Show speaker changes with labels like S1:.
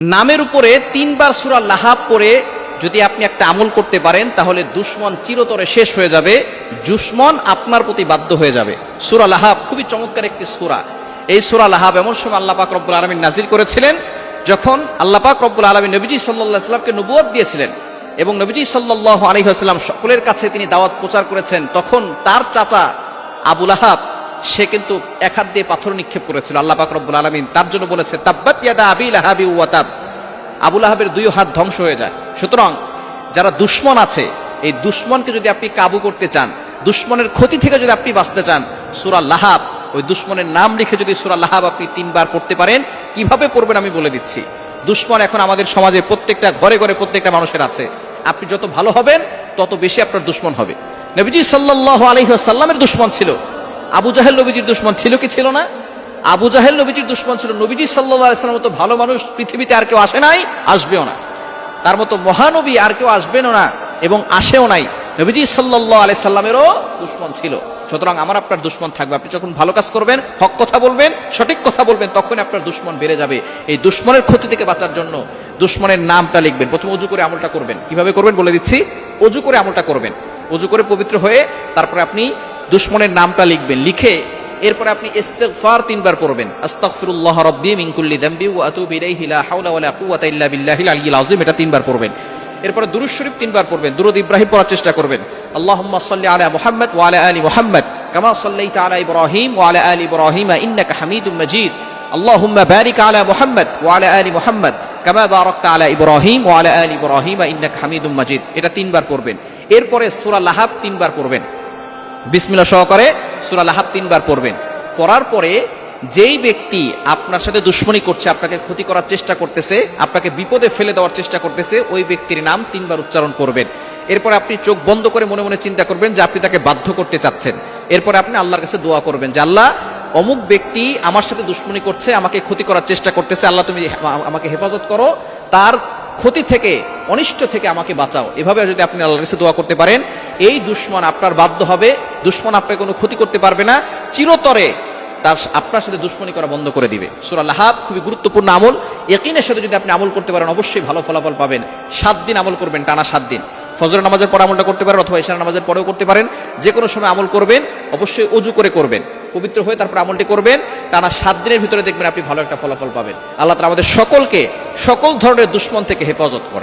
S1: নামের উপরে 3 বার সূরা লাহাব পড়ে যদি আপনি একটা আমল করতে পারেন তাহলে দুশমন চিরতরে শেষ হয়ে যাবে, দুশমন আপনার প্রতি বাধ্য হয়ে যাবে। সূরা লাহাব খুবই চমৎকার একটি সূরা। এই সূরা লাহাব এমন সময় আল্লাহ পাক রব্বুল আলামিন নাজিল করেছিলেন যখন আল্লাহ পাক রব্বুল আলামিন নবীজি সাল্লাল্লাহু আলাইহি ওয়াসাল্লামকে নবুয়ত দিয়েছিলেন এবং নবীজি সাল্লাল্লাহু আলাইহি ওয়াসাল্লাম সকলের কাছে তিনি দাওয়াত প্রচার করেছেন। তখন তার চাচা আবু লাহাব সে কিন্তু এক হাত দিয়ে পাথর নিক্ষেপ করেছিল। আল্লাহ পাক রব্বুল আলামিন তার জন্য বলেছে তাব্বাত ইয়াদা আবি লাহাবি ওয়া তাব, আবু লাহাবের দুই হাত ধ্বংস হয়ে যায়। সুতরাং যারা দুশমন আছে, এই দুশমনকে যদি আপনি কাবু করতে চান, দুশমনের ক্ষতি থেকে যদি আপনি বাঁচতে চান, সূরা লাহাব, ওই দুশমনের নাম লিখে যদি সূরা লাহাব আপনি 3 বার পড়তে পারেন, কিভাবে পড়বেন আমি বলে দিচ্ছি। দুশমন এখন আমাদের সমাজে প্রত্যেকটা ঘরে ঘরে প্রত্যেকটা মানুষের আছে। আপনি যত ভালো হবেন তত বেশি আপনার দুশমন হবে। নবীজি সাল্লাল্লাহু আলাইহি ওয়াসাল্লামের দুশমন ছিল আবু জাহেল। নবীজির দুশমন ছিল কি ছিল না? আবু জাহেল নবীজির দুশমন ছিল। নবীজি সাল্লাল্লাহু আলাইহি ওয়াসাল্লামের মতো ভালো মানুষ পৃথিবীতে আর কেউ আসে নাই, আসবেও না। তার মতো মহানবী আর কেউ আসবেনও না এবং আসেও নাই। নবীজি সাল্লাল্লাহু আলাইহি সাল্লামেরও দুশমন ছিল। সুতরাং আমার আপনার দুশমন থাকবে। আপনি যখন ভালো কাজ করবেন, হক কথা বলবেন, সঠিক কথা বলবেন, তখন আপনার দুশমন বেড়ে যাবে। এই দুশমনের ক্ষতি থেকে বাঁচার জন্য দুশমনের নামটা লিখবেন। প্রথমে ওযু করে আমলটা করবেন। কিভাবে করবেন বলে দিচ্ছি। ওযু করে আমলটা করবেন। ওযু করে পবিত্র হয়ে তারপরে আপনি দুশমনের নামটা লিখবেন। লিখে এরপরে আপনি ইস্তিগফার 3 বার পড়বেন। আস্তাগফিরুল্লাহ রাব্বি মিন কুল্লি যামবি ওয়া আতুবু ইলাইহি লা হাওলা ওয়ালা কুওয়াতা ইল্লা বিল্লাহিল আলিয়্যিল আযীম, এটা 3 বার পড়বেন। এরপরে দুরূদ শরীফ 3 বার পড়বেন। দুরূদ ইব্রাহিম পড়ার চেষ্টা করবেন। আল্লাহুম্মা সাল্লি আলা মুহাম্মাদ ওয়া আলা আলি মুহাম্মাদ কামা সাল্লাইতা আলা ইব্রাহিম ওয়া আলা আলি ইব্রাহিম ইন্নাকা হামিদুম মাজিদ। আল্লাহুম্মা বারিক আলা মুহাম্মাদ ওয়া আলা আলি মুহাম্মাদ কামা বারাকতা আলা ইব্রাহিম ওয়া আলা আলি ইব্রাহিম ইন্নাকা হামিদুম মাজিদ, এটা 3 বার পড়বেন। এরপরে সূরা লাহাব 3 বার পড়বেন। বিসমিল্লাহ সহকারে সূরা লাহাব 3 বার পড়বেন। পড়ার পরে যেই ব্যক্তি আপনার সাথে দুশমনি করছে, আপনাকে ক্ষতি করার চেষ্টা করতেছে, আপনাকে বিপদে ফেলে দেওয়ার চেষ্টা করতেছে, ওই ব্যক্তির নাম 3 বার উচ্চারণ করবেন। এরপরে আপনি চোখ বন্ধ করে মনে মনে চিন্তা করবেন যে আপনি তাকে বাধ্য করতে চাচ্ছেন। এরপরে আপনি আল্লাহর কাছে দোয়া করবেন যে আল্লাহ, অমুক ব্যক্তি আমার সাথে দুশমনি করছে, আমাকে ক্ষতি করার চেষ্টা করতেছে, আল্লাহ তুমি আমাকে হেফাজত করো, তার ক্ষতি থেকে, অনিষ্ট থেকে আমাকে বাঁচাও। এভাবে যদি আপনি আল্লাহর কাছে দোয়া করতে পারেন, এই দুশমন আপনার বাধ্য হবে, দুশমন আপনাকে কোনো ক্ষতি করতে পারবে না, চিরতরে তার আপনার সাথে দুশমনি করা বন্ধ করে দিবে। সূরা লাহাব খুবই গুরুত্বপূর্ণ আমল। ইয়াকিনের সাথে যদি আপনি আমল করতে পারেন অবশ্যই ভালো ফলাফল পাবেন। 7 দিন আমল করবেন, টানা 7 দিন। ফজরের নামাজের পর আমলটা করতে পারেন অথবা ইশার নামাজের পরেও করতে পারেন। যে কোনো সময় আমল করবেন, অবশ্যই ওযু করে করবেন, পবিত্র হয়ে তারপর আমলটি করবেন। টানা 7 দিনের ভিতরে দেখবেন আপনি ভালো একটা ফলাফল পাবেন। আল্লাহ তাআলা আমাদের সকলকে সকল ধরনের দুশমন থেকে হেফাজত করে।